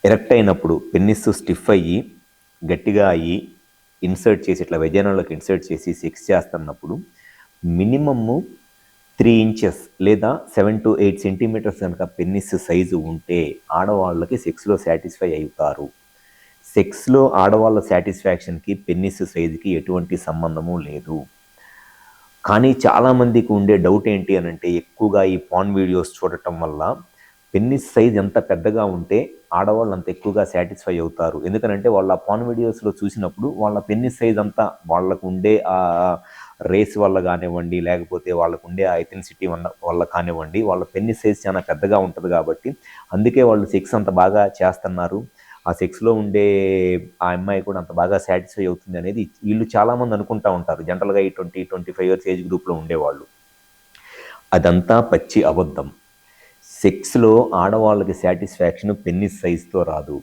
Erect అయినప్పుడు పెన్నిస్ stiff అయ్యి గట్టిగా అయ్యి ఇన్సర్ట్ చేసి ఇట్లా వెజైనాలోకి ఇన్సర్ట్ చేసి సెక్స్ చేస్తున్నప్పుడు మినిమమ్ 3 ఇంచెస్ లేదా 7 to 8 సెంటీమీటర్స్ కనుక పెన్నిస్ సైజు ఉంటే ఆడవాళ్ళకి సెక్స్లో సాటిస్ఫై అవుతారు. సెక్స్లో ఆడవాళ్ళ సాటిస్ఫాక్షన్కి పెన్నిస్ సైజుకి ఎటువంటి సంబంధము లేదు. కానీ చాలామందికి ఉండే డౌట్ ఏంటి అని అంటే, ఎక్కువగా ఈ పాన్ వీడియోస్ చూడటం వల్ల పెన్నిస్ సైజ్ ఎంత పెద్దగా ఉంటే ఆడవాళ్ళు అంత ఎక్కువగా సాటిస్ఫై అవుతారు. ఎందుకనంటే వాళ్ళ పాన్ వీడియోస్లో చూసినప్పుడు వాళ్ళ పెన్నిస్ సైజ్ అంతా వాళ్ళకు ఉండే రేస్ వల్ల కానివ్వండి, లేకపోతే వాళ్ళకు ఉండే ఆ ఎథెన్సిటీ వల్ల కానివ్వండి, వాళ్ళ పెన్నిస్ సైజ్ చాలా పెద్దగా ఉంటుంది కాబట్టి అందుకే వాళ్ళు సెక్స్ అంత బాగా చేస్తున్నారు, ఆ సెక్స్లో ఉండే ఆ అమ్మాయి కూడా అంత బాగా సాటిస్ఫై అవుతుంది అనేది వీళ్ళు చాలామంది అనుకుంటూ ఉంటారు. జనరల్గా ఈ 20-25 ఇయర్స్ ఏజ్ గ్రూప్లో ఉండేవాళ్ళు. అదంతా పచ్చి అబద్ధం. సెక్స్లో ఆడవాళ్ళకి సాటిస్ఫాక్షన్ పెన్నిస్ సైజ్తో రాదు.